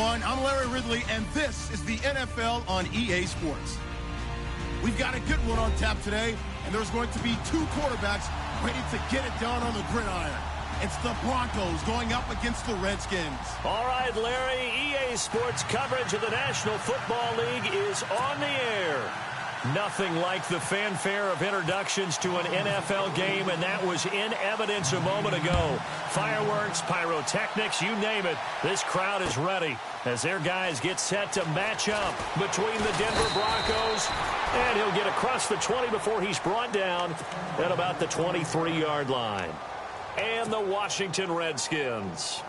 everyone. I'm Larry Ridley, and this is the NFL on EA Sports. We've got a good one on tap today, and there's going to be two quarterbacks ready to get it done on the gridiron. It's the Broncos going up against the Redskins. All right, Larry, EA Sports coverage of the National Football League is on the air. Nothing like the fanfare of introductions to an NFL game, and that was in evidence a moment ago. Fireworks, pyrotechnics, you name it. This crowd is ready as their guys get set to match up between the Denver Broncos, and he'll get across the 20 before he's brought down at about the 23-yard line. And the Washington Redskins.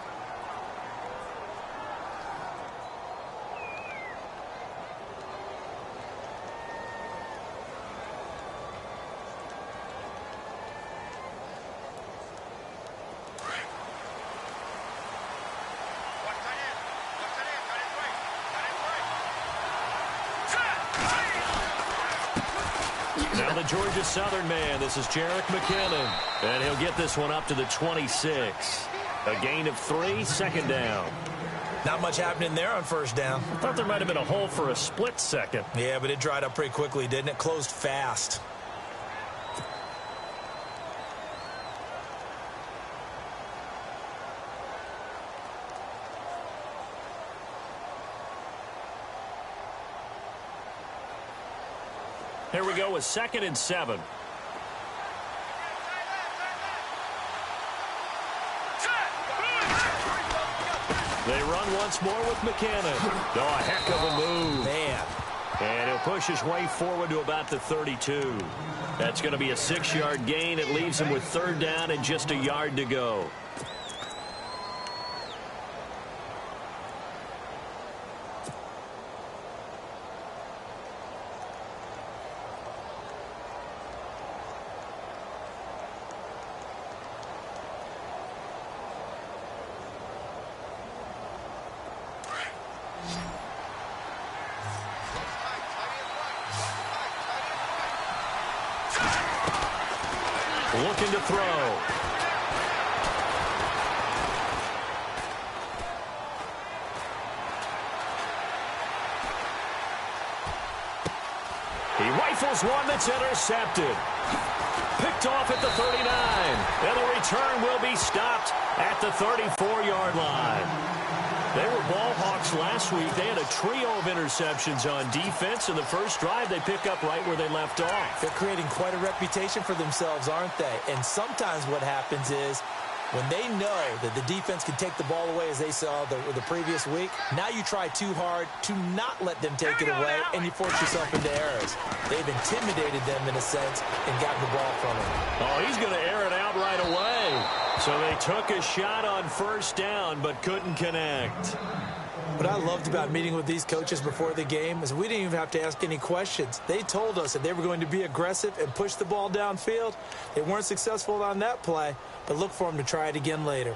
Now the Georgia Southern man, this is Jerick McKinnon. And he'll get this one up to the 26. A gain of 3, second down. Not much happening there on first down. I thought there might have been a hole for a split second. Yeah, but it dried up pretty quickly, didn't it? Closed fast. Here we go with 2nd and 7. They run once more with McKinnon. Oh, a heck of a move. Man. And he'll push his way forward to about the 32. That's going to be a 6-yard gain. It leaves him with 3rd down and just a yard to go. Looking to throw. He rifles one that's intercepted. Picked off at the 39. And the return will be stopped at the 34-yard line. They were ball hawks last week. They had a trio of interceptions on defense. In the first drive, they pick up right where they left off. They're creating quite a reputation for themselves, aren't they? And sometimes what happens is when they know that the defense can take the ball away, as they saw the previous week, now you try too hard to not let them take it away, and you force yourself into errors. They've intimidated them in a sense and gotten the ball from them. Oh, he's going to air it out right away. So they took a shot on first down but couldn't connect. What I loved about meeting with these coaches before the game is we didn't even have to ask any questions. They told us that they were going to be aggressive and push the ball downfield. They weren't successful on that play, but look for them to try it again later.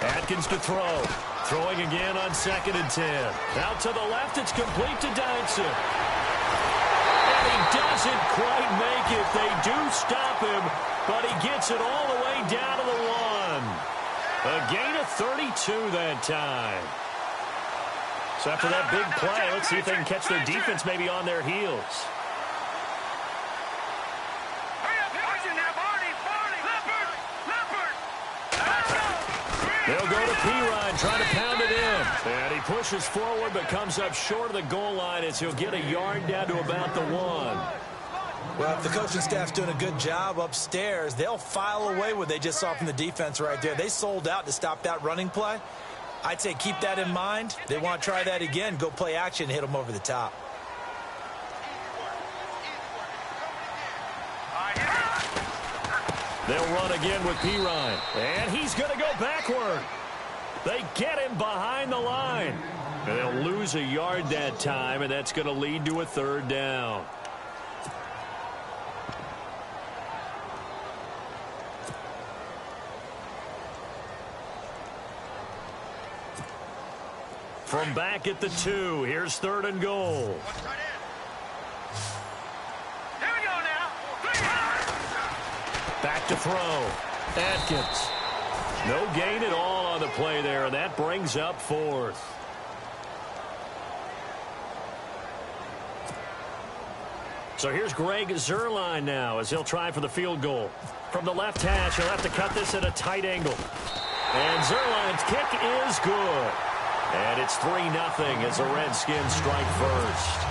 Atkins to throw. Throwing again on 2nd and 10. Out to the left, it's complete to Dodson. And he doesn't quite make it. They do stop him, but he gets it all the way down to the 1. A gain of 32 that time. So after that big play, let's see if they can catch their defense maybe on their heels. They'll go to P-Ryan, trying to pound it in. And he pushes forward but comes up short of the goal line as he'll get a yard down to about the 1. Well, if the coaching staff's doing a good job upstairs, they'll file away what they just saw from the defense right there. They sold out to stop that running play. I'd say keep that in mind. They want to try that again, go play action and hit them over the top. They'll run again with P-Ryan. And he's going to go backward. They get him behind the line. And they'll lose a yard that time, and that's going to lead to a 3rd down. From back at the 2, here's 3rd and goal. Here we go now. Back to throw. Atkins. No gain at all on the play there, and that brings up 4th. So here's Greg Zuerlein now as he'll try for the field goal. From the left hash, he'll have to cut this at a tight angle. And Zuerlein's kick is good. And it's 3-0 as the Redskins strike first.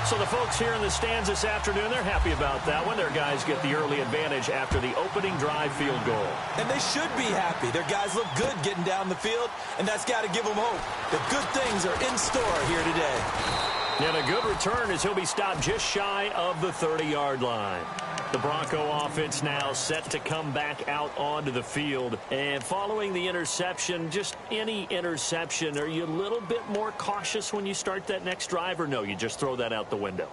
So the folks here in the stands this afternoon, they're happy about that one. Their guys get the early advantage after the opening drive field goal. And they should be happy. Their guys look good getting down the field, and that's got to give them hope that good things are in store here today. And a good return as he'll be stopped just shy of the 30-yard line. The Bronco offense now set to come back out onto the field. And following the interception, just any interception, are you a little bit more cautious when you start that next drive, or no, you just throw that out the window?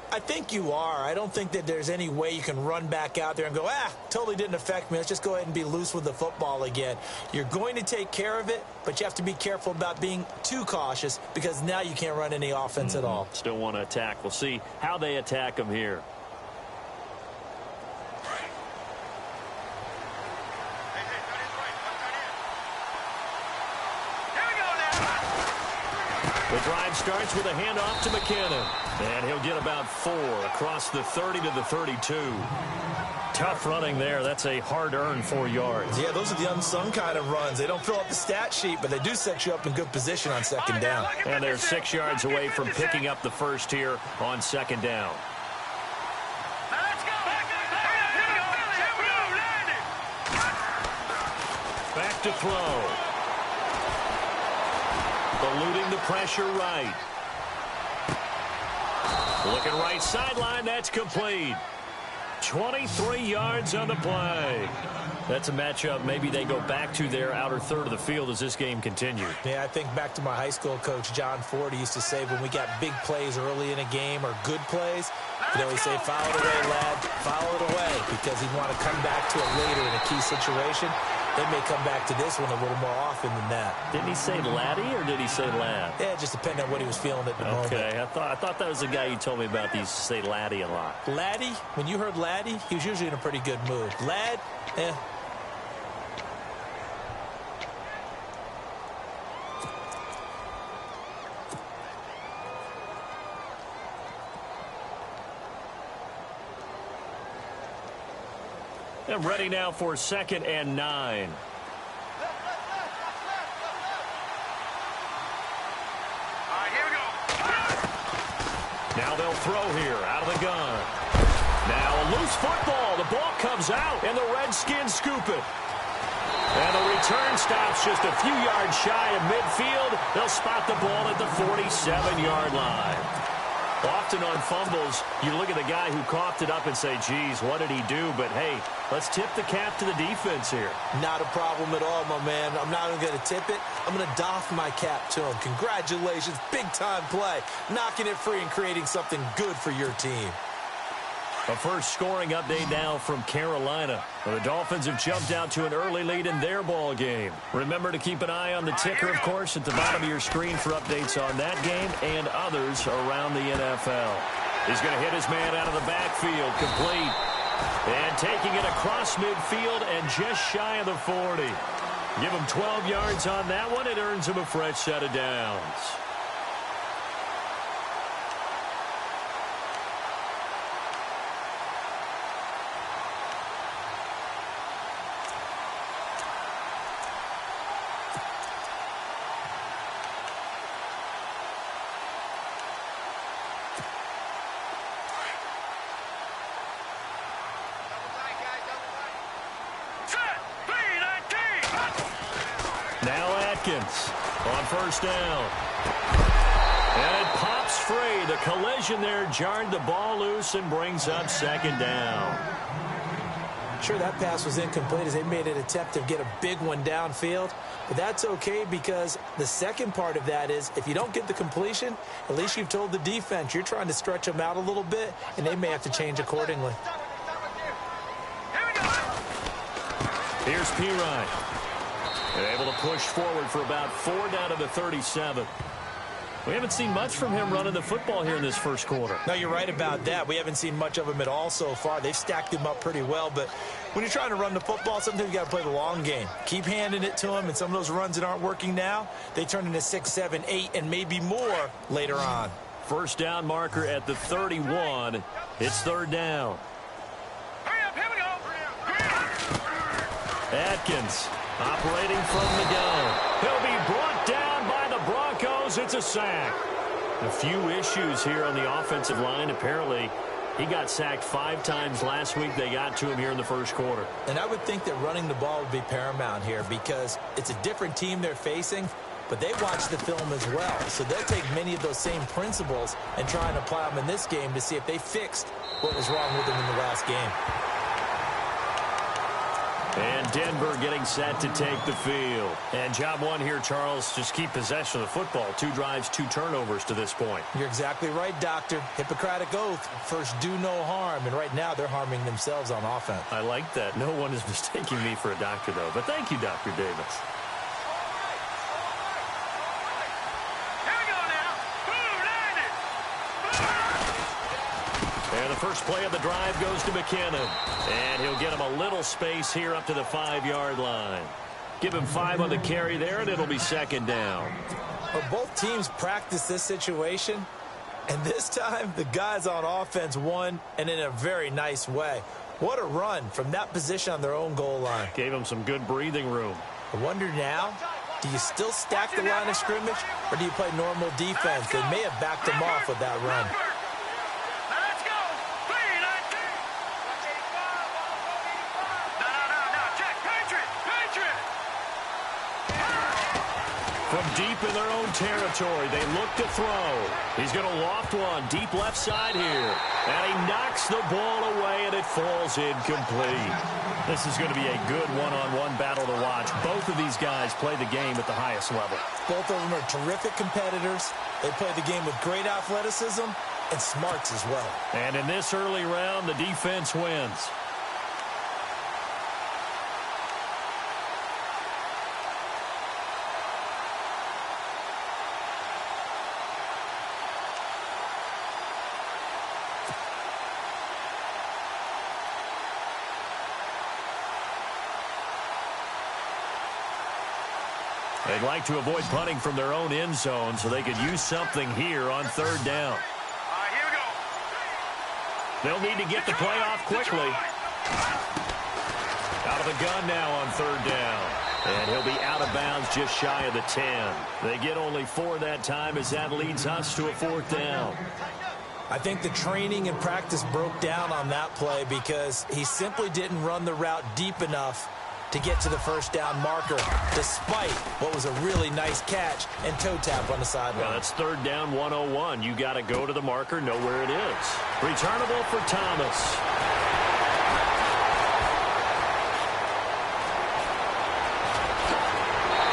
I think you are. I don't think that there's any way you can run back out there and go, totally didn't affect me. Let's just go ahead and be loose with the football again. You're going to take care of it, but you have to be careful about being too cautious because now you can't run any offense at all. Still want to attack. We'll see how they attack them here. The drive starts with a handoff to McKinnon. And he'll get about 4 across the 30 to the 32. Tough running there. That's a hard-earned 4 yards. Yeah, those are the unsung kind of runs. They don't fill up the stat sheet, but they do set you up in good position on second down. And they're 6 yards away from picking up the first here on second down. Back to throw. Eluding the pressure right. Looking right sideline. That's complete. 23 yards on the play. That's a matchup maybe they go back to their outer third of the field as this game continues. Yeah, I think back to my high school coach, John Ford. He used to say when we got big plays early in a game or good plays, he'd always say, foul it away, lad, foul it away, because he'd want to come back to it later in a key situation. They may come back to this one a little more often than that. Didn't he say laddie or did he say lad? Yeah, it just depended on what he was feeling at the moment. Okay, I thought that was the guy you told me about. He used to say laddie a lot. Laddie, when you heard laddie, he was usually in a pretty good mood. Lad, And ready now for 2nd and 9. Now they'll throw here out of the gun. Now a loose football. The ball comes out, and the Redskins scoop it. And the return stops just a few yards shy of midfield. They'll spot the ball at the 47-yard line. Often on fumbles, you look at the guy who coughed it up and say, geez, what did he do? But, hey, let's tip the cap to the defense here. Not a problem at all, my man. I'm not even going to tip it. I'm going to doff my cap to him. Congratulations. Big-time play. Knocking it free and creating something good for your team. A first scoring update now from Carolina. The Dolphins have jumped out to an early lead in their ball game. Remember to keep an eye on the ticker, of course, at the bottom of your screen for updates on that game and others around the NFL. He's going to hit his man out of the backfield, complete. And taking it across midfield and just shy of the 40. Give him 12 yards on that one. It earns him a fresh set of downs. On first down. And it pops free. The collision there jarred the ball loose and brings up second down. Sure, that pass was incomplete as they made an attempt to get a big one downfield. But that's okay because the second part of that is if you don't get the completion, at least you've told the defense you're trying to stretch them out a little bit, and they may have to change accordingly. Here's Pirine. They're able to push forward for about 4 down to the 37. We haven't seen much from him running the football here in this first quarter. No, you're right about that. We haven't seen much of him at all so far. They've stacked him up pretty well, but when you're trying to run the football, sometimes you got to play the long game. Keep handing it to him, and some of those runs that aren't working now, they turn into 6, 7, 8, and maybe more later on. First down marker at the 31. It's third down. Hurry up, here we go. Atkins operating from the gun. He'll be brought down by the Broncos. It's a sack. A few issues here on the offensive line. Apparently, he got sacked 5 times last week. They got to him here in the first quarter. And I would think that running the ball would be paramount here because it's a different team they're facing, but they watch the film as well. So they'll take many of those same principles and try and apply them in this game to see if they fixed what was wrong with them in the last game. And Denver getting set to take the field. And job one here, Charles, just keep possession of the football. 2 drives, 2 turnovers to this point. You're exactly right, Doctor. Hippocratic oath. First, do no harm. And right now, they're harming themselves on offense. I like that. No one is mistaking me for a doctor, though. But thank you, Dr. Davis. And the first play of the drive goes to McKinnon. And he'll get him a little space here up to the 5-yard line. Give him 5 on the carry there, and it'll be second down. Well, both teams practice this situation, and this time the guys on offense won, and in a very nice way. What a run from that position on their own goal line. Gave him some good breathing room. I wonder now, do you still stack the line of scrimmage, or do you play normal defense? They may have backed him off with that run. From deep in their own territory, they look to throw. He's going to loft one deep left side here. And he knocks the ball away, and it falls incomplete. This is going to be a good one-on-one battle to watch. Both of these guys play the game at the highest level. Both of them are terrific competitors. They play the game with great athleticism and smarts as well. And in this early round, the defense wins. They'd like to avoid punting from their own end zone so they could use something here on third down. Here we go. They'll need to get the play off quickly. Out of the gun now on third down. And he'll be out of bounds just shy of the 10. They get only 4 that time as that leads us to a 4th down. I think the training and practice broke down on that play because he simply didn't run the route deep enough to get to the first down marker, despite what was a really nice catch and toe tap on the sideline. Well, that's third down 101. You got to go to the marker, know where it is. Returnable for Thomas.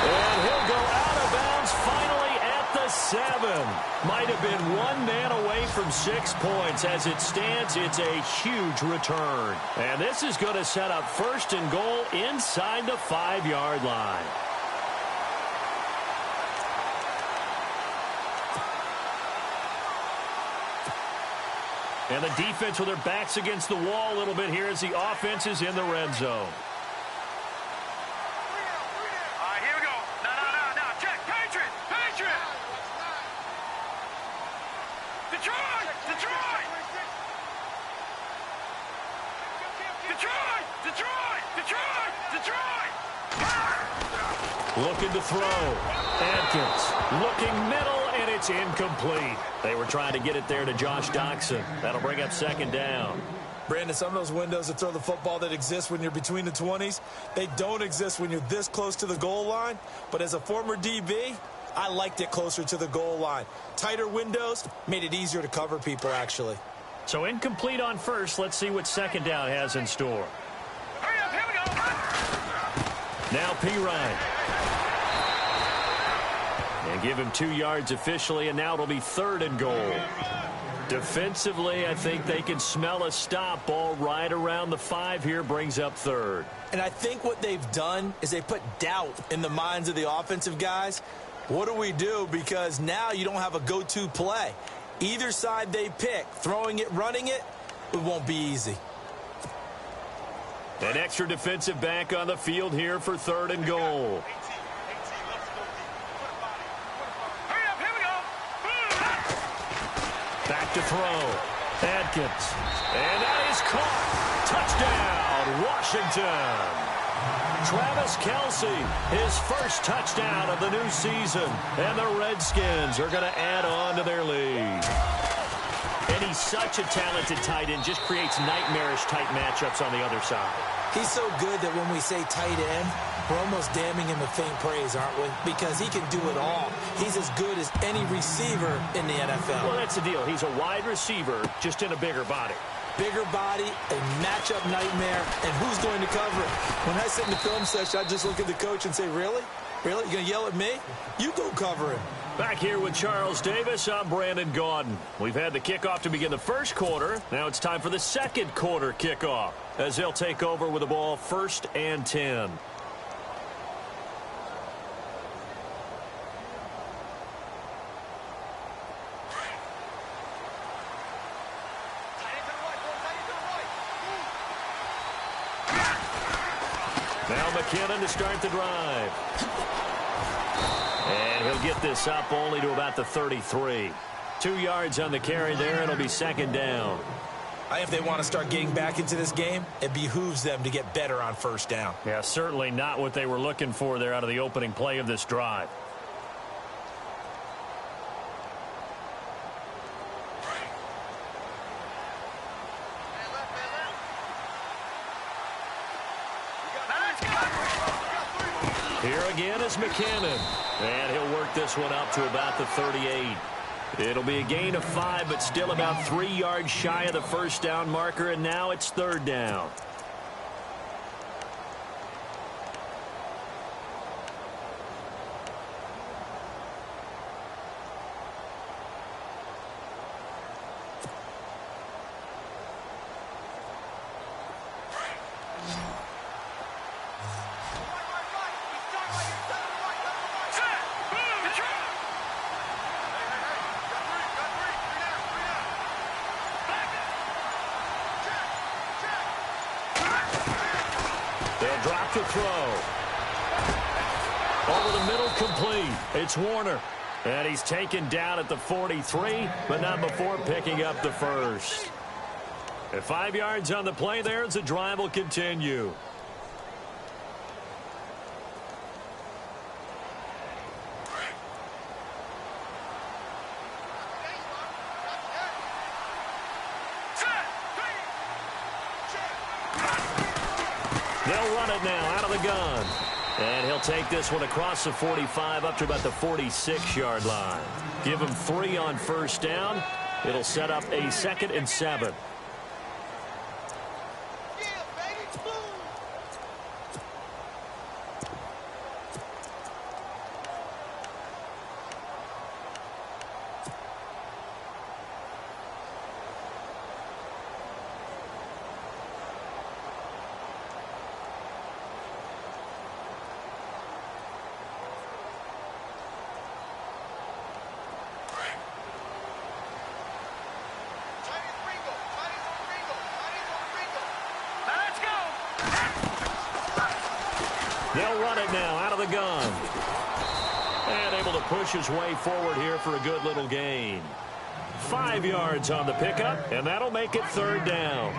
And he'll go out of bounds finally at the 7. Might have been 1 man away from 6 points. As it stands, it's a huge return. And this is going to set up first and goal inside the 5-yard line. And the defense with their backs against the wall a little bit here as the offense is in the red zone. Here we go. Now, check. Patriot. Detroit. Looking to throw. Atkins looking middle, and it's incomplete. They were trying to get it there to Josh Doxson. That'll bring up second down. Brandon, some of those windows to throw the football that exist when you're between the 20s, they don't exist when you're this close to the goal line. But as a former DB, I liked it closer to the goal line. Tighter windows made it easier to cover people, actually. So incomplete on first. Let's see what second down has in store. Hurry up, here we go. Now Pirine. And give him 2 yards officially, and now it'll be third and goal. Defensively, I think they can smell a stop. Ball right around the 5 here, brings up third. And I think what they've done is they put doubt in the minds of the offensive guys. What do we do? Because now you don't have a go-to play. Either side they pick, throwing it, running it, it won't be easy. An extra defensive back on the field here for 3rd and goal. Back to throw. Adkins. And that is caught. Touchdown, Washington. Travis Kelce, his first touchdown of the new season. And the Redskins are going to add on to their lead. And he's such a talented tight end, just creates nightmarish-type matchups on the other side. He's so good that when we say tight end, we're almost damning him with faint praise, aren't we? Because he can do it all. He's as good as any receiver in the NFL. Well, that's the deal. He's a wide receiver, just in a bigger body. Bigger body, a matchup nightmare, and who's going to cover it? When I sit in the film session, I just look at the coach and say, really? Really? You going to yell at me? You go cover him. Back here with Charles Davis, I'm Brandon Gaudin. We've had the kickoff to begin the first quarter. Now it's time for the second quarter kickoff as they'll take over with the ball 1st and 10. Now McKinnon to start the drive. And he'll get this up only to about the 33. 2 yards on the carry there. It'll be 2nd down. If they want to start getting back into this game, it behooves them to get better on 1st down. Yeah, certainly not what they were looking for there out of the opening play of this drive. Here again is McKinnon. And he'll work this one up to about the 38. It'll be a gain of 5, but still about 3 yards shy of the 1st down marker, and now it's 3rd down. They'll drop to throw. Over the middle, complete. It's Warner. And he's taken down at the 43, but not before picking up the first. And 5 yards on the play there as the drive will continue. They'll run it now out of the gun. And he'll take this one across the 45 up to about the 46-yard line. Give him 3 on 1st down. It'll set up a 2nd and 7. They'll run it now out of the gun. And able to push his way forward here for a good little gain. 5 yards on the pickup, and that'll make it 3rd down.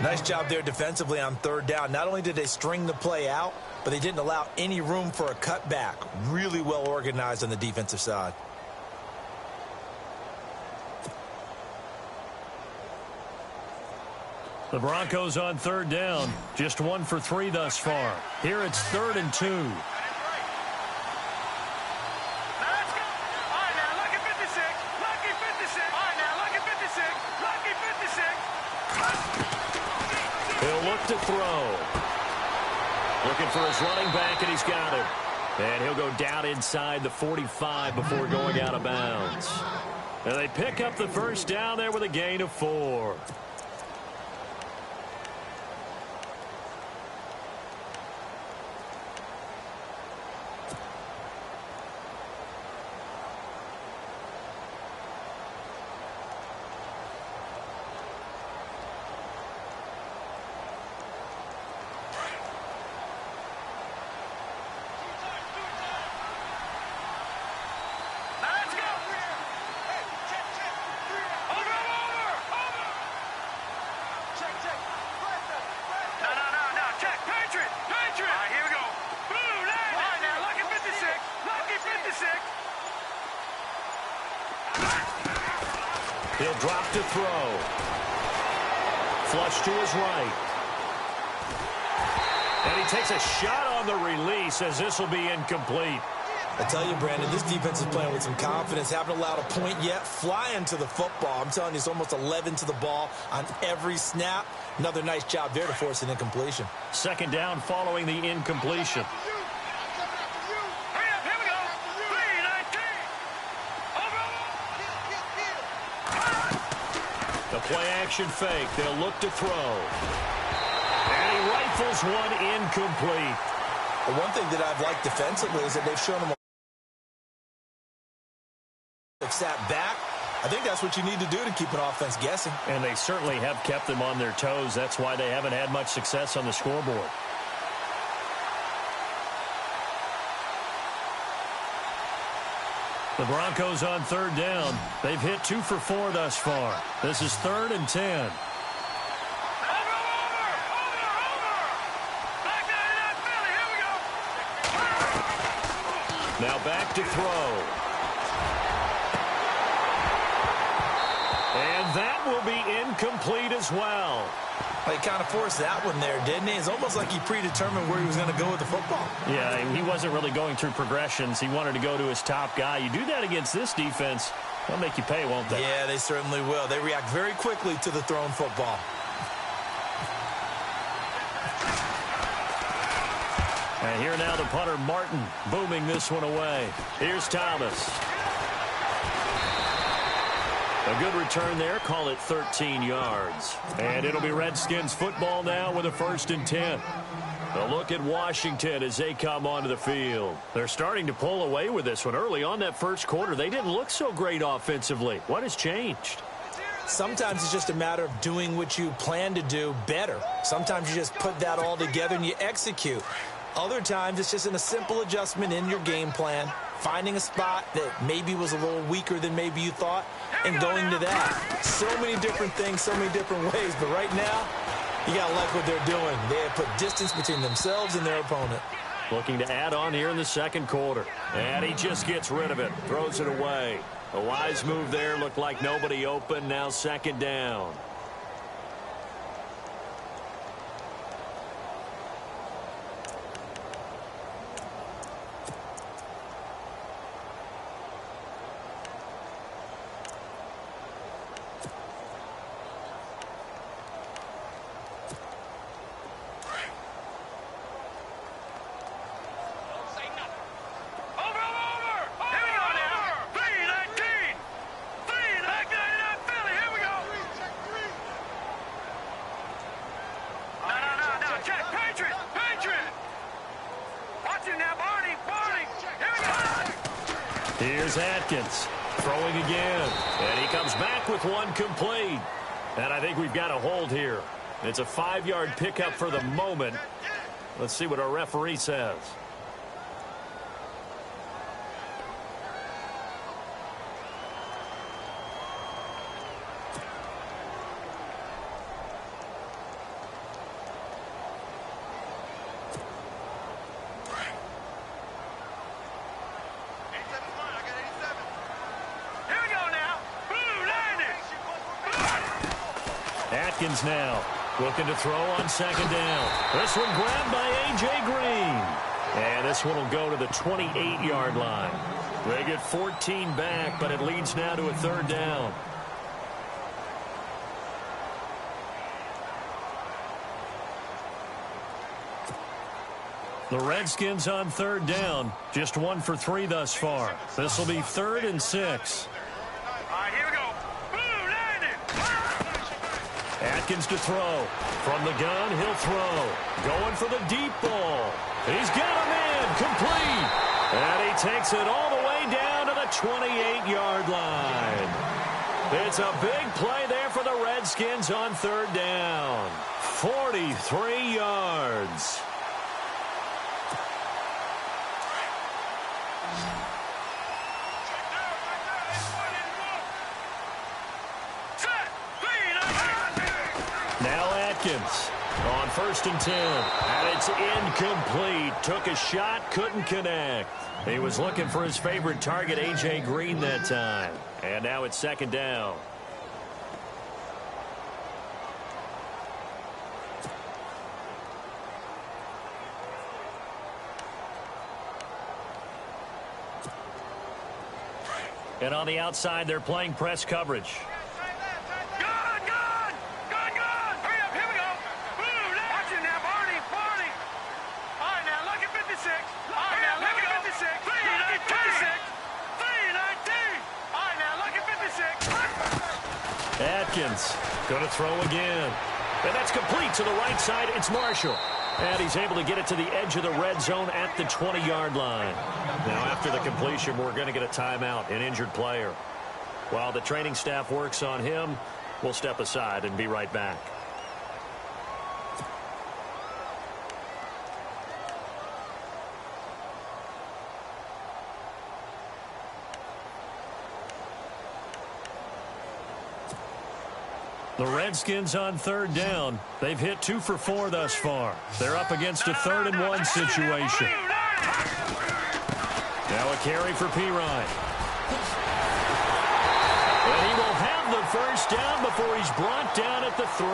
Nice job there defensively on 3rd down. Not only did they string the play out, but they didn't allow any room for a cutback. Really well organized on the defensive side. The Broncos on 3rd down. Just 1 for 3 thus far. Here it's 3rd and 2. Let's go. All right, now, lucky 56. Lucky 56. All right, now, lucky 56. Lucky 56. He'll look to throw. Looking for his running back, and he's got him. And he'll go down inside the 45 before going out of bounds. And they pick up the 1st down there with a gain of 4. He'll drop to throw. Flush to his right. And he takes a shot on the release as this will be incomplete. I tell you, Brandon, this defense is playing with some confidence. Haven't allowed a point yet. Flying to the football. I'm telling you, it's almost 11 to the ball on every snap. Another nice job there to force an incompletion. Second down following the incompletion. The play-action fake. They'll look to throw. And he rifles one incomplete. The one thing that I've liked defensively is that they've shown him they've sat back. I think that's what you need to do to keep an offense guessing. And they certainly have kept them on their toes. That's why they haven't had much success on the scoreboard. The Broncos on third down. They've hit 2 for 4 thus far. This is 3rd and 10. Now back to throw. And that will be incomplete as well. He kind of forced that one there, didn't he? It's almost like he predetermined where he was going to go with the football. Yeah, he wasn't really going through progressions. He wanted to go to his top guy. You do that against this defense, they'll make you pay, won't they? Yeah, they certainly will. They react very quickly to the thrown football. And here now the punter, Martin, booming this one away. Here's Thomas. A good return there. Call it 13 yards. And it'll be Redskins football now with a 1st and 10. A look at Washington as they come onto the field. They're starting to pull away with this one. Early on that first quarter, they didn't look so great offensively. What has changed? Sometimes it's just a matter of doing what you plan to do better. Sometimes you just put that all together and you execute. Other times it's just in a simple adjustment in your game plan, finding a spot that maybe was a little weaker than maybe you thought, and going to that. So many different things, so many different ways, but right now, you got to like what they're doing. They have put distance between themselves and their opponent. Looking to add on here in the second quarter. And he just gets rid of it, throws it away. A wise move there, looked like nobody open, now 2nd down. Here's Atkins throwing again, and he comes back with one complete. And I think we've got a hold here. It's a 5-yard pickup for the moment. Let's see what our referee says. Redskins now looking to throw on 2nd down. This one grabbed by A.J. Green. And this one will go to the 28-yard line. They get 14 back, but it leads now to a 3rd down. The Redskins on 3rd down. Just 1 for 3 thus far. This will be 3rd and 6. All right, here we go. Boom, landed. Atkins to throw. From the gun, he'll throw. Going for the deep ball. He's got him in. Complete. And he takes it all the way down to the 28-yard line. It's a big play there for the Redskins on 3rd down. 43 yards. Now Atkins on 1st and 10. And it's incomplete. Took a shot, couldn't connect. He was looking for his favorite target, A.J. Green, that time. And now it's 2nd down. And on the outside, they're playing press coverage. Good, good! Good, good! Hurry up, here we go! Boom! Watch it now, Barney, Barney! All right, now, look at 56. All right, now, look at 56. Look at 56. 319. All right, now, look at 56. Atkins going to throw again. And that's complete to the right side. It's Marshall. And he's able to get it to the edge of the red zone at the 20-yard line. Now, after the completion, we're going to get a timeout, an injured player. While the training staff works on him, we'll step aside and be right back. The Redskins on third down. They've hit 2 for 4 thus far. They're up against a 3rd and 1 situation. Now a carry for Pirine. And he will have the first down before he's brought down at the 3.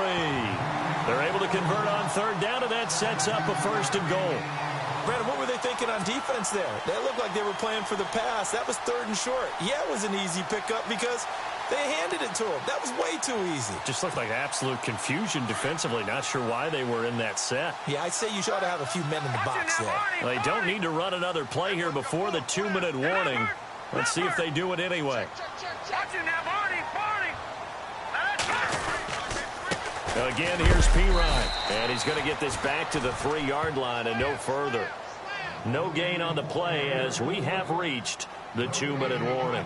They're able to convert on third down, and that sets up a 1st and goal. Brandon, what were they thinking on defense there? They looked like they were playing for the pass. That was 3rd and short. Yeah, it was an easy pickup because they handed it to him. That was way too easy. Just looked like absolute confusion defensively. Not sure why they were in that set. Yeah, I'd say you should have a few men in the box there. They don't need to run another play here before the 2-minute warning. Let's see if they do it anyway. Again, here's Pirine. And he's going to get this back to the 3-yard line and no further. No gain on the play as we have reached the 2-minute warning.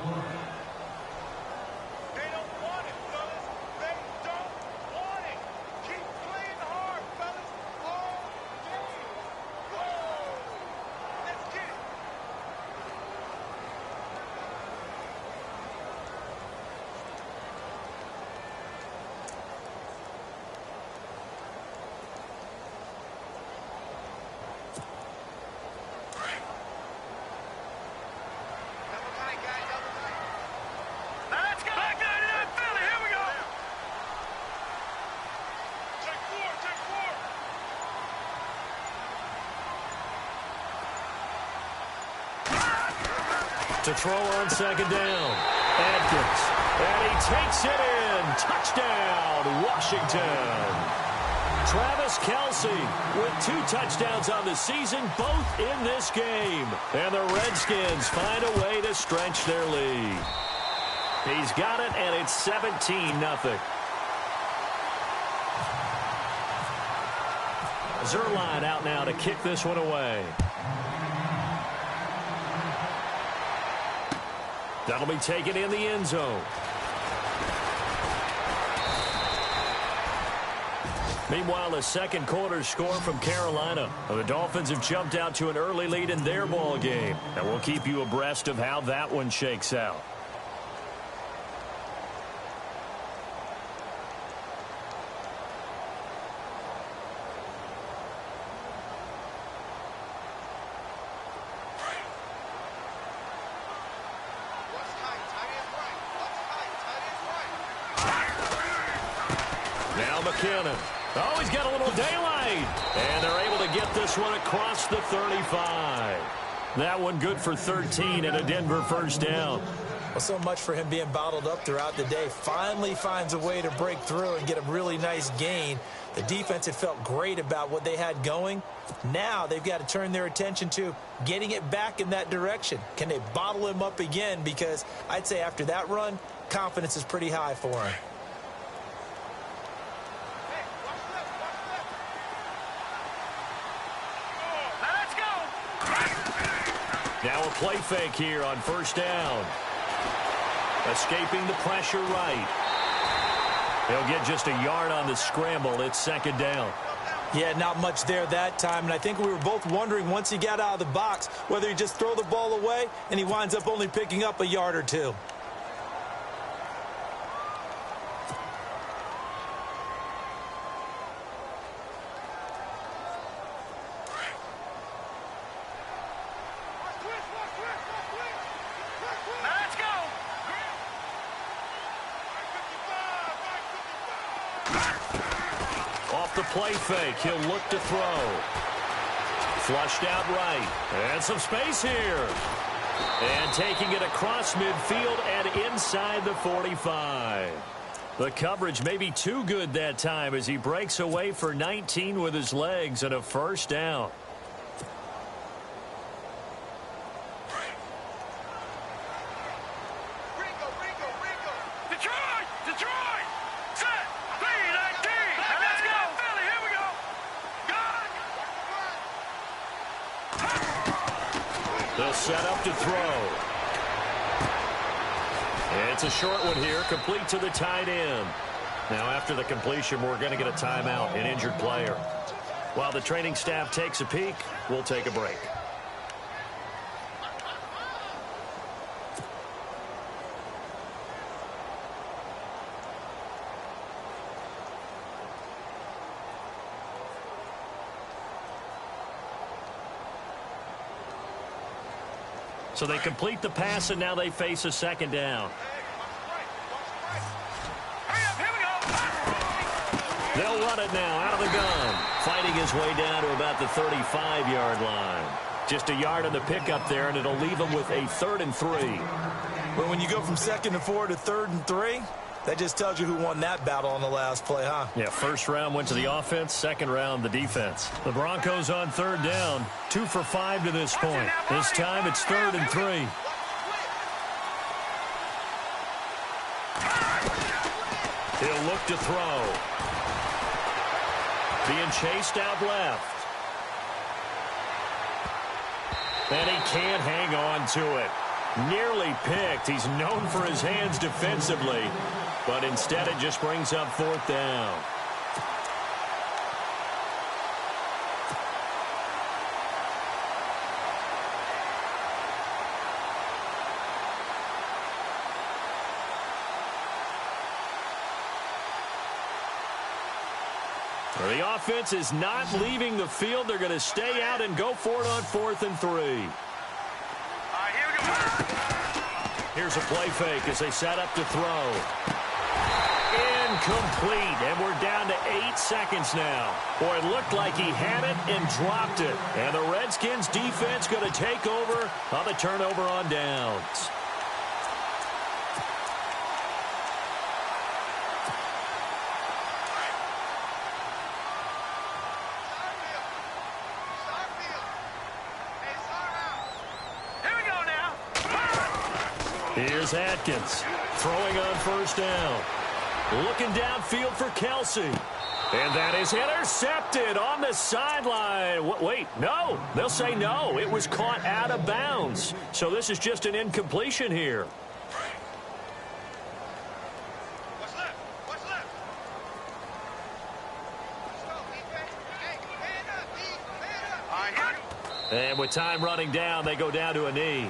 To throw on second down. Atkins. And he takes it in. Touchdown, Washington. Travis Kelce with 2 touchdowns on the season, both in this game. And the Redskins find a way to stretch their lead. He's got it, and it's 17-0. Zerline out now to kick this one away. That'll be taken in the end zone. Meanwhile, a second quarter score from Carolina. The Dolphins have jumped out to an early lead in their ball game. And we'll keep you abreast of how that one shakes out. Oh, he's got a little daylight. And they're able to get this one across the 35. That one good for 13 and a Denver first down. Well, so much for him being bottled up throughout the day. Finally finds a way to break through and get a really nice gain. The defense had felt great about what they had going. Now they've got to turn their attention to getting it back in that direction. Can they bottle him up again? Because I'd say after that run, confidence is pretty high for him. Now a play fake here on first down. Escaping the pressure right. He'll get just a yard on the scramble. It's second down. Yeah, not much there that time. And I think we were both wondering once he got out of the box whether he'd just throw the ball away and he winds up only picking up a yard or 2. The play fake. He'll look to throw. Flushed out right. And some space here. And taking it across midfield and inside the 45. The coverage may be too good that time as he breaks away for 19 with his legs and a first down. They'll set up to throw. It's a short one here, complete to the tight end. Now, after the completion, we're going to get a timeout, an injured player. While the training staff takes a peek, we'll take a break. So they complete the pass, and now they face a second down. They'll run it now out of the gun. Fighting his way down to about the 35-yard line. Just a yard on the pickup there, and it'll leave him with a 3rd and 3. Well, when you go from 2nd and 4 to 3rd and 3, that just tells you who won that battle on the last play, huh? Yeah, first round went to the offense, second round the defense. The Broncos on 3rd down, 2 for 5 to this point. This time it's 3rd and 3. He'll look to throw. Being chased out left. And he can't hang on to it. Nearly picked. He's known for his hands defensively. But instead it just brings up 4th down. The offense is not leaving the field. They're going to stay out and go for it on 4th and 3. Here's a play fake as they set up to throw. Incomplete, and we're down to 8 seconds now. Boy, it looked like he had it and dropped it. And the Redskins defense going to take over on the turnover on downs. Here's Atkins throwing on 1st down. Looking downfield for Kelsey. And that is intercepted on the sideline. Wait, no. They'll say no. It was caught out of bounds. So this is just an incompletion here. What's left? What's left? And with time running down, they go down to a knee.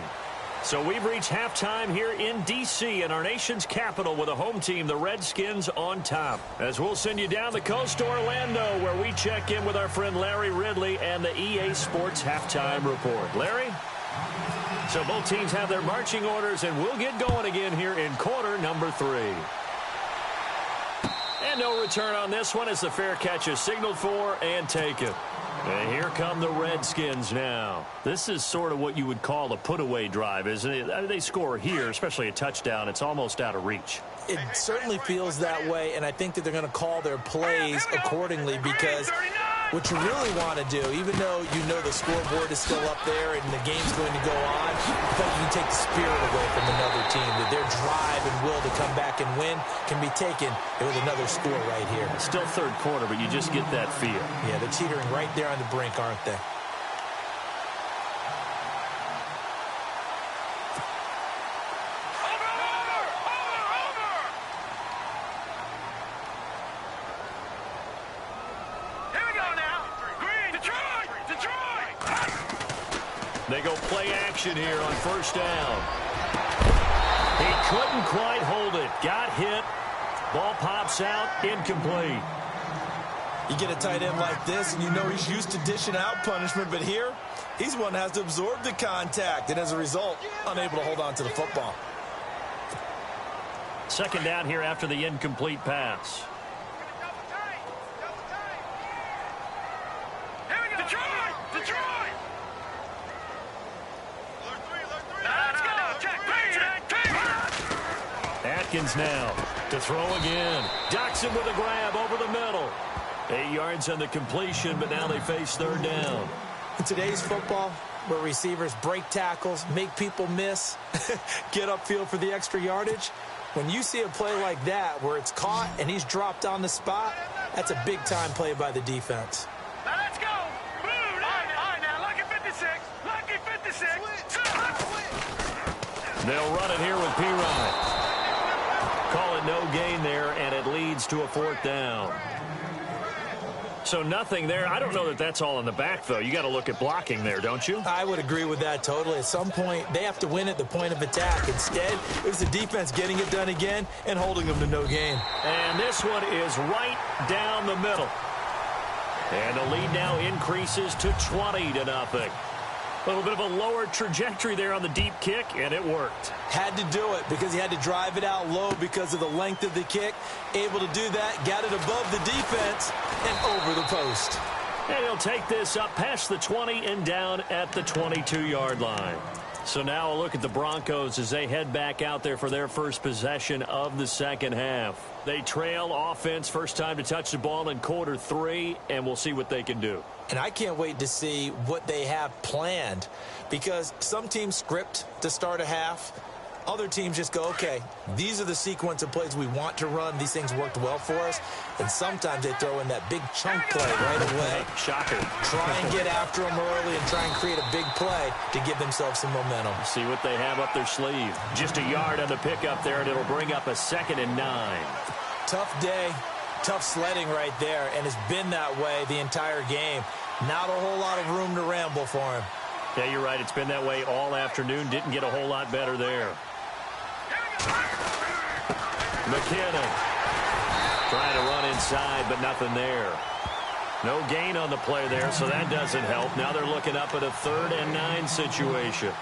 So we've reached halftime here in D.C. in our nation's capital with a home team, the Redskins, on top. As we'll send you down the coast to Orlando, where we check in with our friend Larry Ridley and the EA Sports Halftime Report. Larry? So both teams have their marching orders, and we'll get going again here in quarter number 3. And no return on this one as the fair catch is signaled for and taken. And here come the Redskins now. This is sort of what you would call a put-away drive, isn't it? I mean, they score here, especially a touchdown. It's almost out of reach. It certainly feels that way, and I think that they're going to call their plays accordingly because what you really want to do, even though you know the scoreboard is still up there and the game's going to go on, I think you can take the spirit away from another team, that their drive and will to come back and win can be taken with another score right here. It's still 3rd quarter, but you just get that feel. Yeah, they're teetering right there on the brink, aren't they? They go play action here on 1st down. He couldn't quite hold it. Got hit. Ball pops out. Incomplete. You get a tight end like this, and you know he's used to dishing out punishment, but here, he's one that has to absorb the contact, and as a result, unable to hold on to the football. 2nd down here after the incomplete pass. Redskins now to throw again. Doxson with a grab over the middle. 8 yards on the completion, but now they face third down. In today's football, where receivers break tackles, make people miss, get upfield for the extra yardage, when you see a play like that where it's caught and he's dropped on the spot, that's a big-time play by the defense. Now let's go. All right, now, lucky 56. Lucky 56. They'll run it here with P-Rod. Call it no gain there, and it leads to a fourth down. So nothing there. I don't know that that's all in the back, though. You got to look at blocking there, don't you? I would agree with that totally. At some point, they have to win at the point of attack. Instead, it was the defense getting it done again and holding them to no gain. And this one is right down the middle. And the lead now increases to 20-0. A little bit of a lower trajectory there on the deep kick, and it worked. Had to do it because he had to drive it out low because of the length of the kick. Able to do that, got it above the defense and over the post. And he'll take this up past the 20 and down at the 22-yard line. So now a look at the Broncos as they head back out there for their first possession of the second half. They trail offense, first time to touch the ball in quarter 3, and we'll see what they can do. And I can't wait to see what they have planned, because some teams script to start a half. Other teams just go, okay, these are the sequence of plays we want to run. These things worked well for us. And sometimes they throw in that big chunk play right away. Shocker. Try and get after them early and try and create a big play to give themselves some momentum. See what they have up their sleeve. Just a yard on the pickup there, and it'll bring up a 2nd and 9. Tough day, tough sledding right there, and it's been that way the entire game. Not a whole lot of room to ramble for him. Yeah, you're right. It's been that way all afternoon. Didn't get a whole lot better there. McKinnon trying to run inside, but nothing there. No gain on the play there, so that doesn't help. Now they're looking up at a 3rd and 9 situation.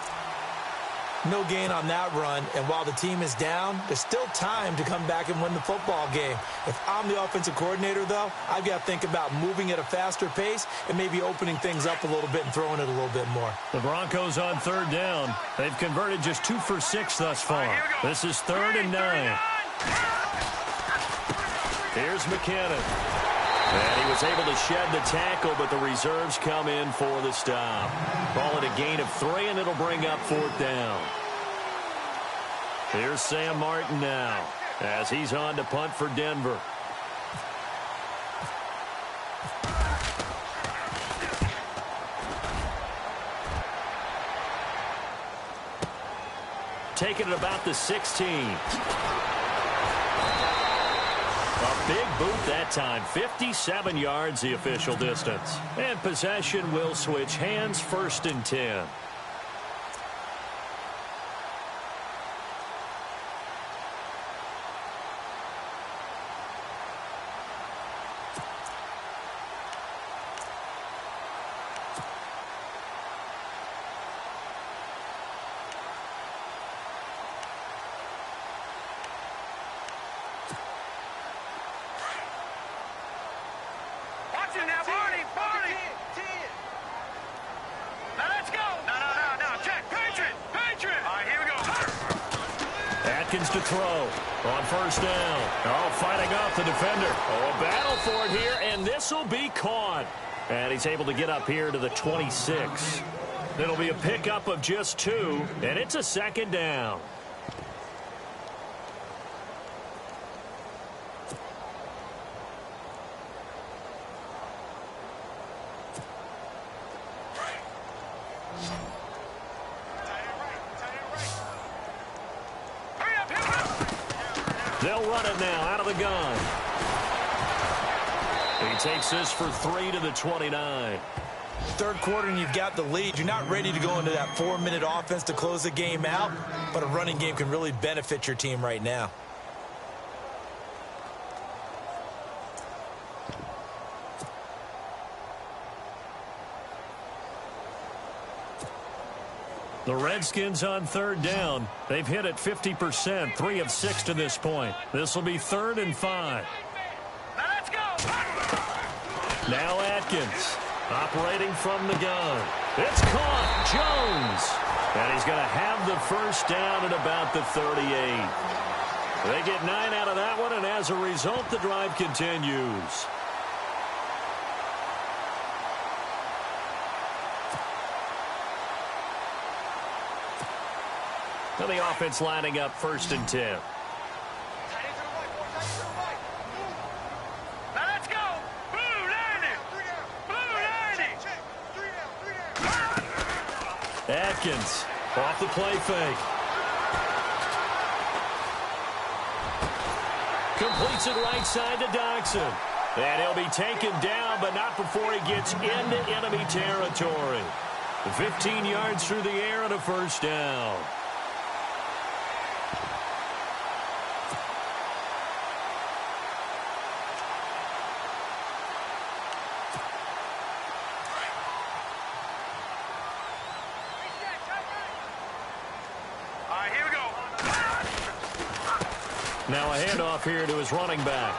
No gain on that run, and while the team is down, there's still time to come back and win the football game. If I'm the offensive coordinator, though, I've got to think about moving at a faster pace and maybe opening things up a little bit and throwing it a little bit more. The Broncos on 3rd down. They've converted just 2 for 6 thus far. This is 3rd and 9. Here's McKinnon. And he was able to shed the tackle, but the reserves come in for the stop. Call it a gain of 3, and it'll bring up 4th down. Here's Sam Martin now as he's on to punt for Denver. Taking it about the 16. A big boot that time. 57 yards the official distance. And possession will switch hands, 1st and 10. To throw on 1st down. Oh, fighting off the defender. Oh, a battle for it here, and this will be caught. And he's able to get up here to the 26. It'll be a pickup of just 2, and it's a 2nd down. They'll run it now out of the gun. He takes this for 3 to the 29. 3rd quarter and you've got the lead. You're not ready to go into that 4-minute offense to close the game out, but a running game can really benefit your team right now. The Redskins on 3rd down. They've hit it 50%, 3 of 6 to this point. This will be 3rd and 5. Now let's go. Now Atkins operating from the gun. It's caught. Jones. And he's going to have the 1st down at about the 38. They get 9 out of that one, and as a result, the drive continues. Now the offense lining up 1st and 10. Now let's go. Blue 90. Blue 90. Atkins off the play fake. Completes it right side to Dodson. And he'll be taken down, but not before he gets into enemy territory. 15 yards through the air and a 1st down. Now a handoff here to his running back.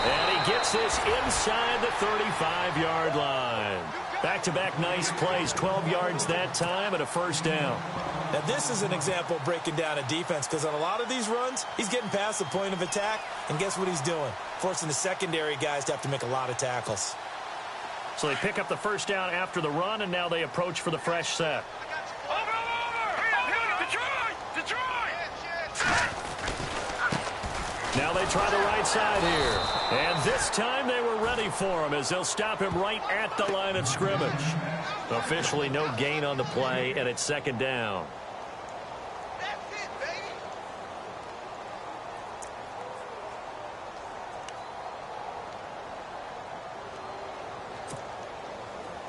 And he gets this inside the 35-yard line. Back-to-back nice plays, 12 yards that time and a 1st down. Now this is an example of breaking down a defense, because on a lot of these runs, he's getting past the point of attack, and guess what he's doing? Forcing the secondary guys to have to make a lot of tackles. So they pick up the 1st down after the run, and now they approach for the fresh set. Now they try the right side here. And this time they were ready for him as they'll stop him right at the line of scrimmage. Officially no gain on the play, and it's 2nd down. That's it, baby.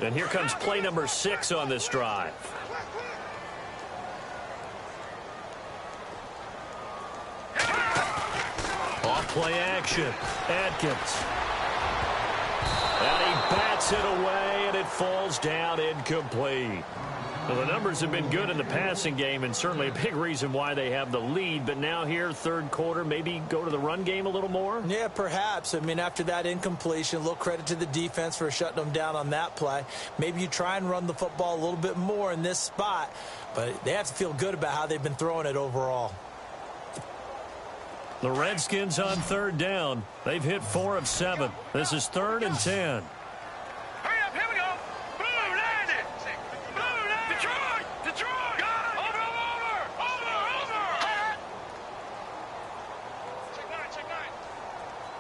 And here comes play number 6 on this drive. Play action. Atkins. And he bats it away, and it falls down incomplete. Well, the numbers have been good in the passing game, and certainly a big reason why they have the lead. But now here, 3rd quarter, maybe go to the run game a little more? Yeah, perhaps. I mean, after that incompletion, a little credit to the defense for shutting them down on that play. Maybe you try and run the football a little bit more in this spot, but they have to feel good about how they've been throwing it overall. The Redskins on 3rd down. They've hit 4 of 7. This is 3rd and 10. Hurry up, here we go. Blue 90. Blue 90. Detroit. Detroit. Got it. Over. Check 9.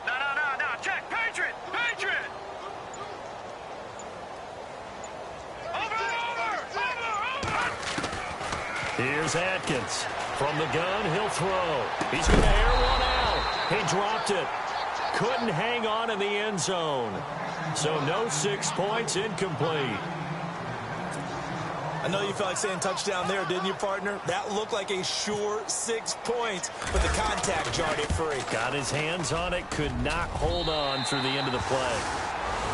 No. Check. Patriot. Over. Here's Atkins. From the gun, he'll throw. He's going to air one out. He dropped it. Couldn't hang on in the end zone. So no 6 points, incomplete. I know you felt like saying touchdown there, didn't you, partner? That looked like a sure 6 points, but the contact jarred it free. Got his hands on it, could not hold on through the end of the play.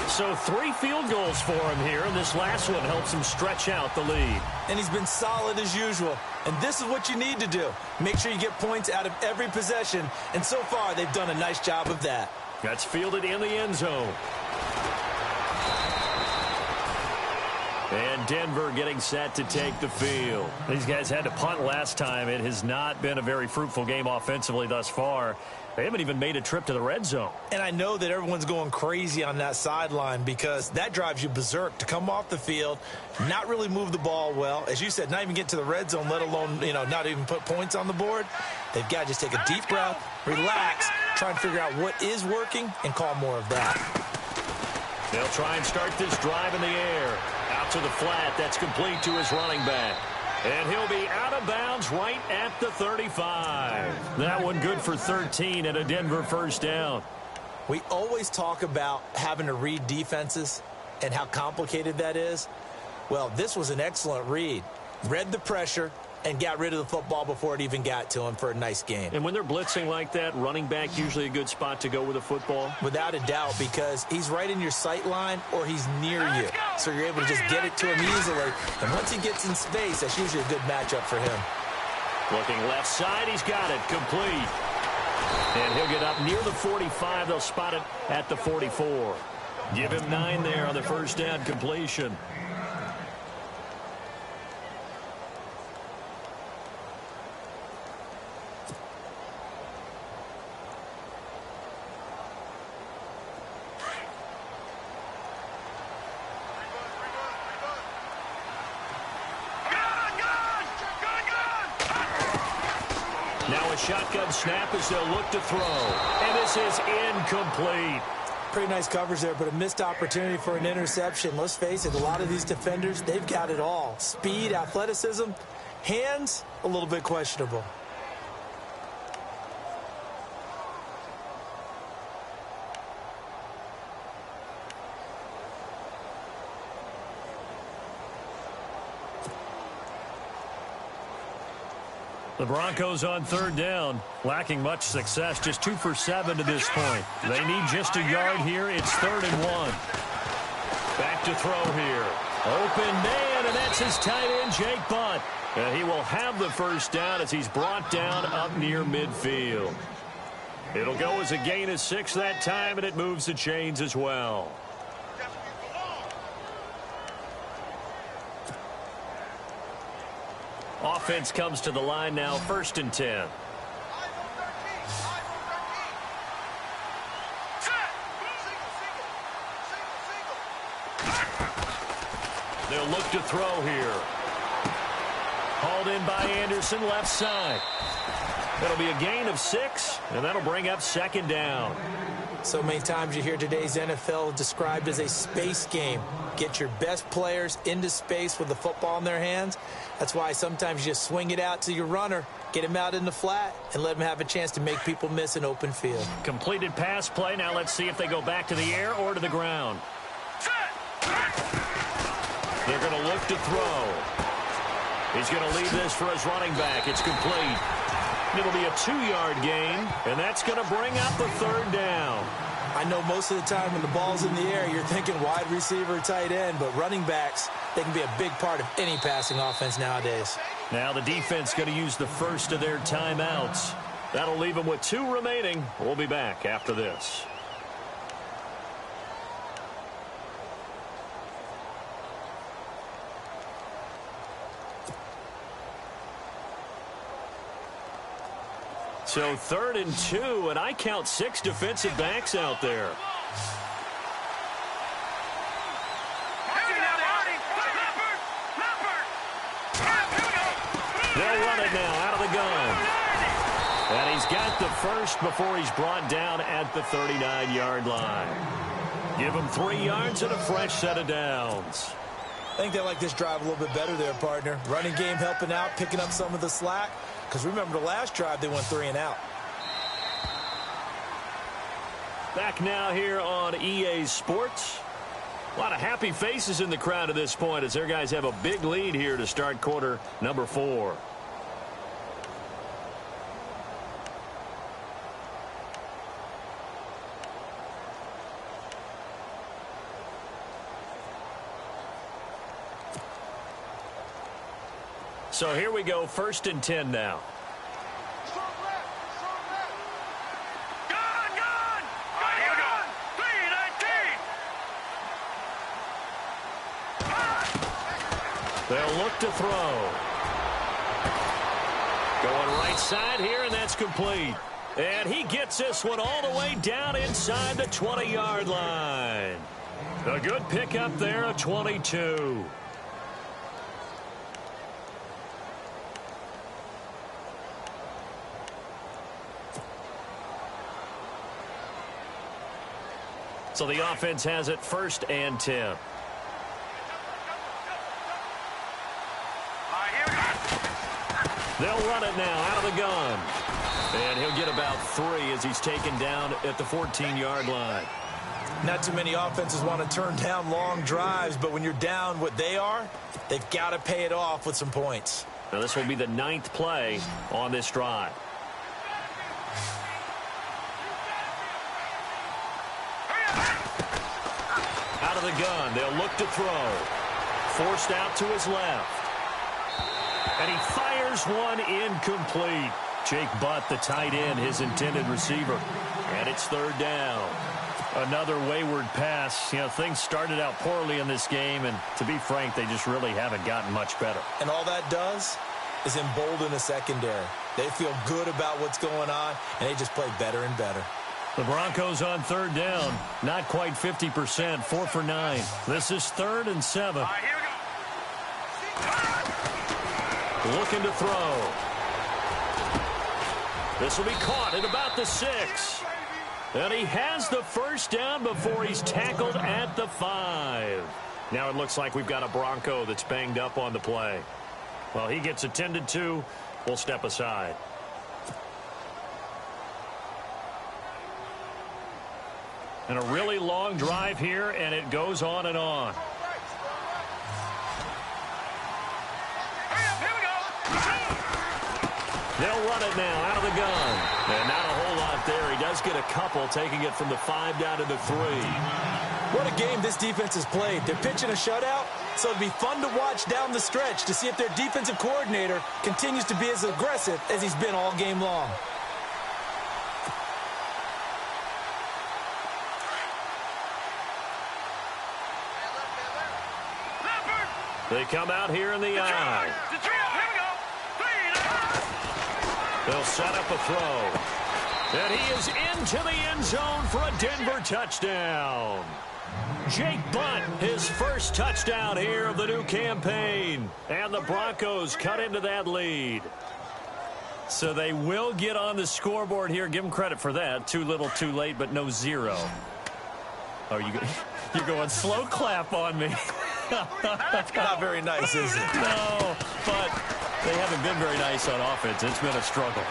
So 3 field goals for him here, and this last one helps him stretch out the lead. And he's been solid as usual. And this is what you need to do. Make sure you get points out of every possession. And so far, they've done a nice job of that. That's fielded in the end zone. And Denver getting set to take the field. These guys had to punt last time. It has not been a very fruitful game offensively thus far. They haven't even made a trip to the red zone. And I know that everyone's going crazy on that sideline because that drives you berserk to come off the field, not really move the ball well. As you said, not even get to the red zone, let alone, not even put points on the board. They've got to just take a deep breath, relax, try and figure out what is working, and call more of that. They'll try and start this drive in the air. Out to the flat. That's complete to his running back. And he'll be out of bounds right at the 35. That one good for 13 and a Denver first down. We always talk about having to read defenses and how complicated that is. Well, this was an excellent read. Read the pressure and got rid of the football before it even got to him for a nice game. And when they're blitzing like that, running back usually a good spot to go with the football? Without a doubt, because he's right in your sight line or he's near you. So you're able to just get it to him easily. And once he gets in space, that's usually a good matchup for him. Looking left side, he's got it. Complete. And he'll get up near the 45. They'll spot it at the 44. Give him 9 there on the first down completion. Now a shotgun snap as they'll look to throw. And this is incomplete. Pretty nice coverage there, but a missed opportunity for an interception. Let's face it, a lot of these defenders, they've got it all. Speed, athleticism, hands, a little bit questionable. The Broncos on third down, lacking much success, just 2 for 7 to this point. They need just a yard here. It's 3rd and 1. Back to throw here. Open man, and that's his tight end, Jake Butt. And he will have the first down as he's brought down up near midfield. It'll go as a gain of 6 that time, and it moves the chains as well. Offense comes to the line now, 1st and 10. They'll look to throw here. Hauled in by Anderson, left side. That'll be a gain of 6, and that'll bring up 2nd down. So many times you hear today's NFL described as a space game. Get your best players into space with the football in their hands. That's why sometimes you just swing it out to your runner, get him out in the flat, and let him have a chance to make people miss an open field. Completed pass play. Now let's see if they go back to the air or to the ground. They're going to look to throw. He's going to leave this for his running back. It's complete. It'll be a 2-yard gain, and that's going to bring up the 3rd down. I know most of the time when the ball's in the air, you're thinking wide receiver, tight end, but running backs, they can be a big part of any passing offense nowadays. Now the defense going to use the first of their timeouts. That'll leave them with 2 remaining. We'll be back after this. So 3rd and 2, and I count 6 defensive backs out there. They'll run it now out of the gun. And he's got the first before he's brought down at the 39-yard line. Give him 3 yards and a fresh set of downs. I think they like this drive a little bit better there, partner. Running game helping out, picking up some of the slack. Because remember the last drive, they went 3 and out. Back now here on EA Sports. A lot of happy faces in the crowd at this point as their guys have a big lead here to start quarter number 4. So here we go, 1st and 10 now. They'll look to throw. Going right side here, and that's complete. And he gets this one all the way down inside the 20-yard line. A good pickup there, a 22. So the offense has it 1st and 10. They'll run it now out of the gun. And he'll get about 3 as he's taken down at the 14-yard line. Not too many offenses want to turn down long drives, but when you're down what they are, they've got to pay it off with some points. Now this will be the 9th play on this drive. Out of the gun, they'll look to throw. Forced out to his left. And he fires one incomplete. Jake Butt, the tight end, his intended receiver. And it's 3rd down. Another wayward pass. You know, things started out poorly in this game, and to be frank, they just really haven't gotten much better. And all that does is embolden the secondary. They feel good about what's going on, and they just play better and better. The Broncos on 3rd down. Not quite 50%, 4 for 9. This is 3rd and 7. Looking to throw. This will be caught at about the 6. And he has the first down before he's tackled at the 5. Now it looks like we've got a Bronco that's banged up on the play. Well, he gets attended to. We'll step aside. And a really long drive here, and it goes on and on. They'll run it now out of the gun. And not a whole lot there. He does get a couple, taking it from the 5 down to the 3. What a game this defense has played. They're pitching a shutout, so it'll be fun to watch down the stretch to see if their defensive coordinator continues to be as aggressive as he's been all game long. They come out here in the eye. They'll set up a throw. And he is into the end zone for a Denver touchdown. Jake Butt, his first touchdown here of the new campaign. And the Broncos cut into that lead. So they will get on the scoreboard here. Give them credit for that. Too little, too late, but no 0. Oh, you're going slow clap on me. That's not very nice, is it? No, but they haven't been very nice on offense. It's been a struggle.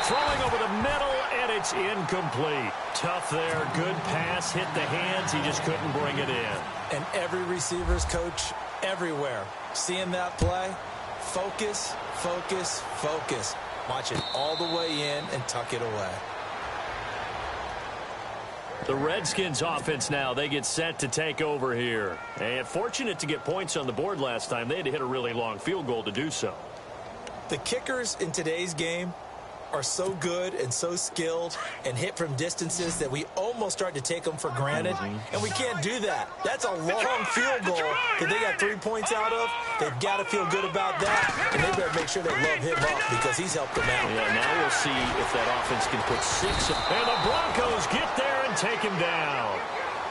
Throwing over the middle, and it's incomplete. Tough there. Good pass. Hit the hands. He just couldn't bring it in. And every receiver's coach everywhere. Seeing that play, focus, focus, focus. Watch it all the way in and tuck it away. The Redskins offense now, they get set to take over here. And fortunate to get points on the board last time. They had to hit a really long field goal to do so. The kickers in today's game are so good and so skilled and hit from distances that we almost start to take them for granted. And we can't do that. That's a long field goal that they got 3 points out of. They've got to feel good about that. And they better make sure they love him up because he's helped them out. Yeah, now we'll see if that offense can put 6. And the Broncos get there and take him down.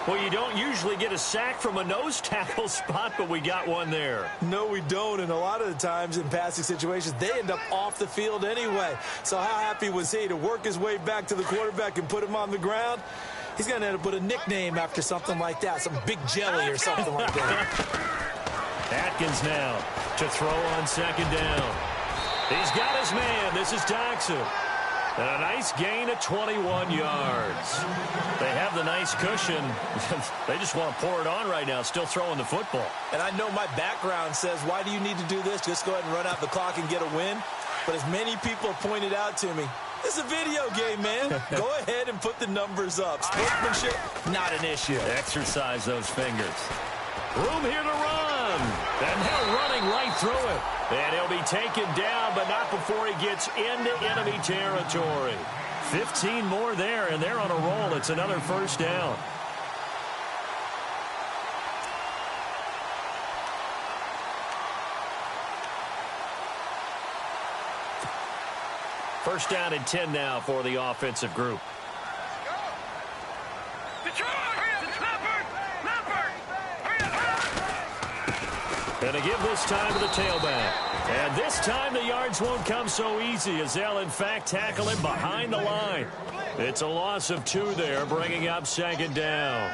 Well, you don't usually get a sack from a nose tackle spot, but we got one there. No, we don't. And a lot of the times in passing situations, they end up off the field anyway. So how happy was he to work his way back to the quarterback and put him on the ground? He's going to end up with a nickname after something like that, some Big Jelly or something like that. Atkins now to throw on 2nd down. He's got his man. This is Doxson. And a nice gain of 21 yards. They have the nice cushion. They just want to pour it on right now, still throwing the football. And I know my background says, why do you need to do this? Just go ahead and run out the clock and get a win. But as many people have pointed out to me, it's a video game, man. Go ahead and put the numbers up. Sportsmanship, not an issue. Exercise those fingers. Room here to run. And they're running right through it. And he'll be taken down, but not before he gets into enemy territory. 15 more there, and they're on a roll. It's another first down. First down and 10 now for the offensive group. And to give this time to the tailback. And this time the yards won't come so easy as they'll, in fact, tackle him behind the line. It's a loss of 2 there, bringing up 2nd down.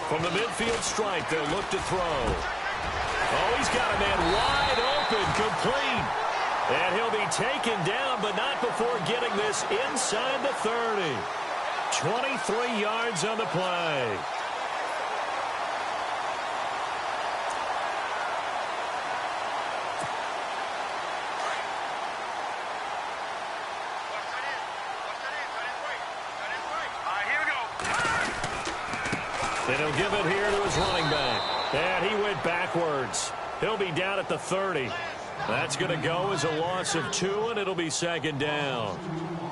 From the midfield strike, they'll look to throw. Oh, he's got a man wide open, complete. And he'll be taken down, but not before getting this inside the 30. 23 yards on the play. And he'll give it here to his running back. And he went backwards. He'll be down at the 30. That's going to go as a loss of 2, and it'll be second down.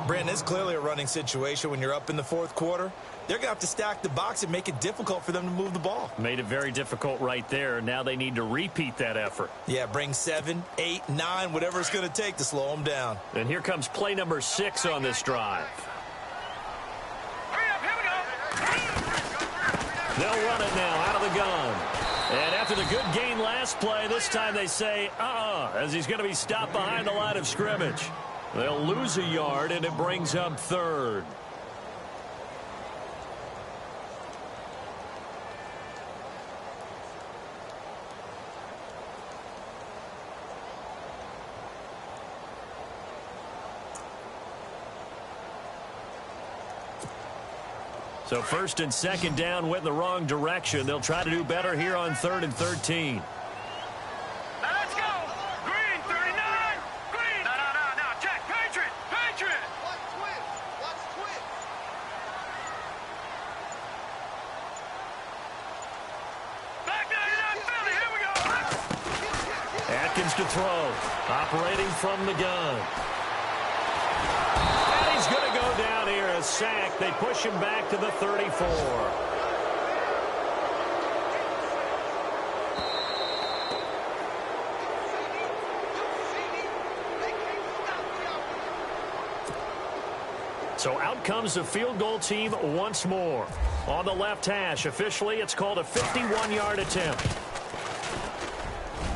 Brandon, it's clearly a running situation when you're up in the fourth quarter. They're going to have to stack the box and make it difficult for them to move the ball. Made it very difficult right there. Now they need to repeat that effort. Yeah, bring 7, 8, 9, whatever it's going to take to slow them down. And here comes play number 6 on this drive. Hurry up, here we go. They'll run it now out of the gun. And after the good gain last play, this time they say, as he's going to be stopped behind the line of scrimmage. They'll lose a yard, and it brings up third. So first and second down went in the wrong direction. They'll try to do better here on 3rd and 13. Now let's go. Green, 39. Green. No. Check. Patriot. Watch twist. Back 99 Philly. Here we go. Atkins to throw. Operating from the gun. And he's going to go down here. A sack. They push him back to the 34. So out comes the field goal team once more. On the left hash, officially, it's called a 51-yard attempt.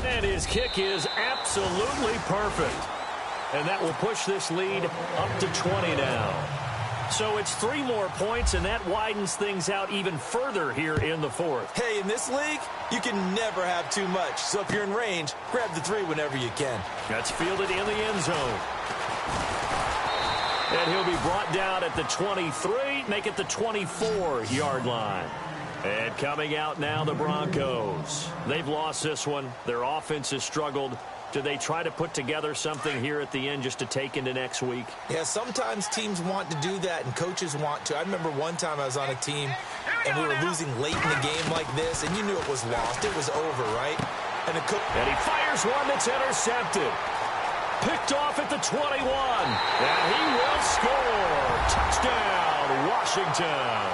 And his kick is absolutely perfect. And that will push this lead up to 20 now. So it's 3 more points, and that widens things out even further here in the fourth. Hey, in this league, you can never have too much. So if you're in range, grab the 3 whenever you can. That's fielded in the end zone. And he'll be brought down at the 23, make it the 24-yard line. And coming out now, the Broncos. They've lost this one. Their offense has struggled. Do they try to put together something here at the end just to take into next week? Yeah, sometimes teams want to do that, and coaches want to. I remember one time I was on a team, and we were losing late in the game like this, and you knew it was lost. It was over, right? And he fires one that's intercepted. Picked off at the 21. And he will score. Touchdown, Washington.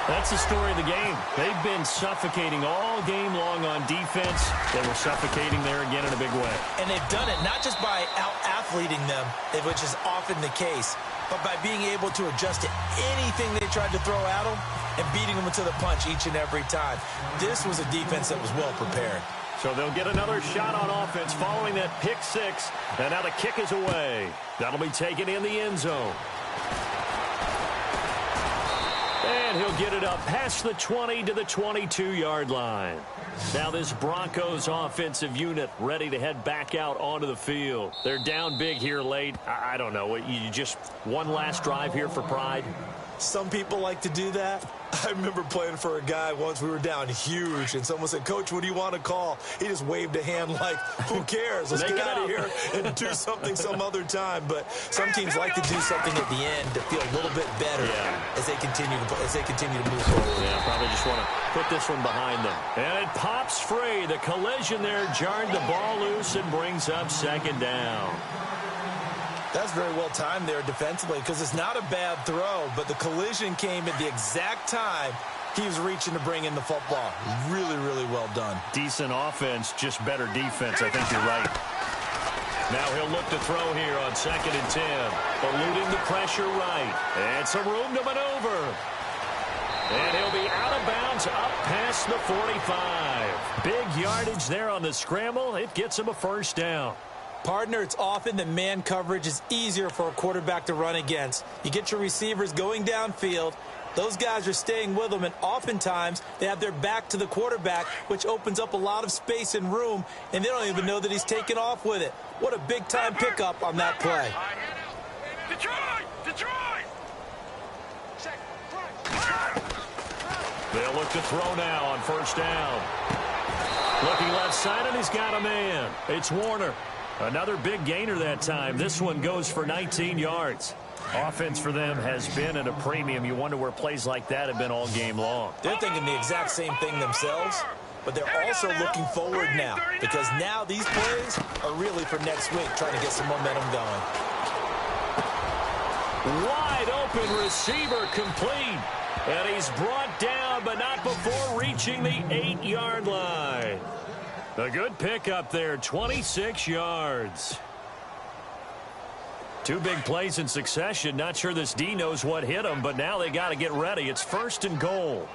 That's the story of the game. They've been suffocating all game long on defense. They were suffocating there again in a big way. And they've done it not just by out-athleting them, which is often the case, but by being able to adjust to anything they tried to throw at them and beating them to the punch each and every time. This was a defense that was well prepared. So they'll get another shot on offense following that pick 6. And now the kick is away. That'll be taken in the end zone. And he'll get it up past the 20 to the 22-yard line. Now this Broncos offensive unit ready to head back out onto the field. They're down big here late. I don't know. You just one last drive here for pride? Some people like to do that. I remember playing for a guy once. We were down huge, and someone said, "Coach, what do you want to call?" He just waved a hand like, who cares? Let's get out of here and do something some other time. But some teams like to do something at the end to feel a little bit better as they continue to move forward. Yeah, probably just want to put this one behind them. And it pops free. The collision there jarred the ball loose and brings up second down. That's very well timed there defensively because it's not a bad throw, but the collision came at the exact time he was reaching to bring in the football. Really, really well done. Decent offense, just better defense. I think you're right. Now he'll look to throw here on 2nd and 10. Eluding the pressure right. And some room to maneuver. And he'll be out of bounds up past the 45. Big yardage there on the scramble. It gets him a first down. Partner, it's often that man coverage is easier for a quarterback to run against. You get your receivers going downfield. Those guys are staying with them, and oftentimes they have their back to the quarterback, which opens up a lot of space and room, and they don't even know that he's taken off with it. What a big-time pickup on that play. Detroit! They'll look to throw now on first down. Looking left side, and he's got a man. It's Warner. Another big gainer that time. This one goes for 19 yards. Offense for them has been at a premium. You wonder where plays like that have been all game long. They're thinking the exact same thing themselves. but they're also looking forward now because now these plays are really for next week, trying to get some momentum going. Wide open receiver complete. And he's brought down, but not before reaching the 8-yard line. A good pickup there, 26 yards. Two big plays in succession. Not sure this D knows what hit him, but now they got to get ready. It's 1st and goal.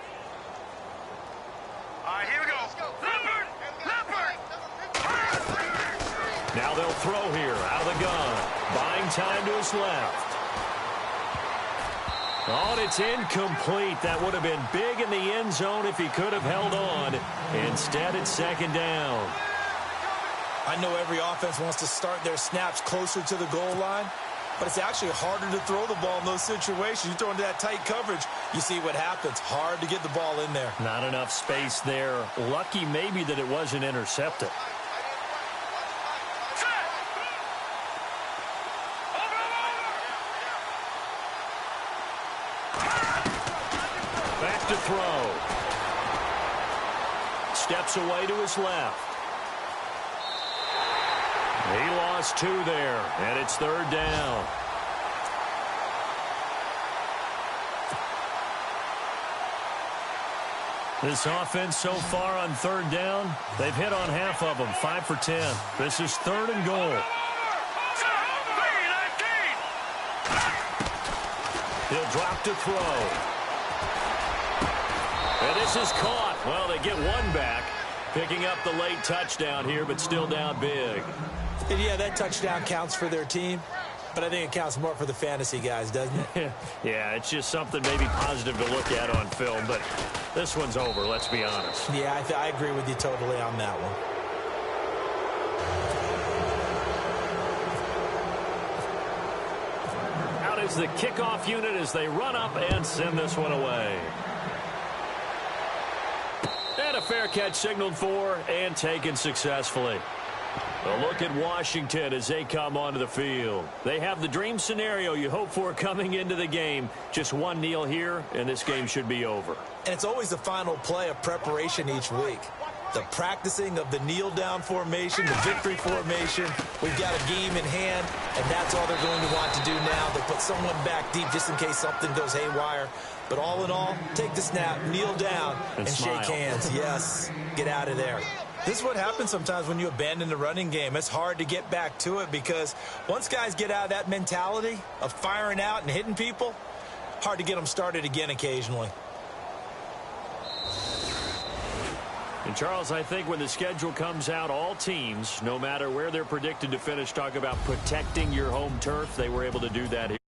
All right, here we go. Leopard! Leopard! Now they'll throw here out of the gun. Buying time to his left. Oh, and it's incomplete. That would have been big in the end zone if he could have held on. Instead, it's 2nd down. I know every offense wants to start their snaps closer to the goal line, but it's actually harder to throw the ball in those situations. You throw into that tight coverage, you see what happens. Hard to get the ball in there. Not enough space there. Lucky maybe that it wasn't intercepted. Back to throw. Steps away to his left. He lost 2 there, and it's 3rd down. This offense so far on 3rd down, they've hit on half of them, 5 for 10. This is 3rd and goal. He'll drop to throw. And this is caught. Well, they get one back, picking up the late touchdown here, but still down big. And yeah, that touchdown counts for their team, but I think it counts more for the fantasy guys, doesn't it? Yeah, it's just something maybe positive to look at on film, but this one's over, let's be honest. Yeah, I agree with you totally on that one. Out is the kickoff unit as they run up and send this one away. And a fair catch signaled for and taken successfully. A look at Washington as they come onto the field. They have the dream scenario you hope for coming into the game. Just one kneel here, and this game should be over. And it's always the final play of preparation each week. The practicing of the kneel-down formation, the victory formation. We've got a game in hand, and that's all they're going to want to do now. They'll put someone back deep just in case something goes haywire. But all in all, take the snap, kneel down, and shake hands. Yes, get out of there. This is what happens sometimes when you abandon the running game. It's hard to get back to it because once guys get out of that mentality of firing out and hitting people, hard to get them started again occasionally. And, Charles, I think when the schedule comes out, all teams, no matter where they're predicted to finish, talk about protecting your home turf. They were able to do that here.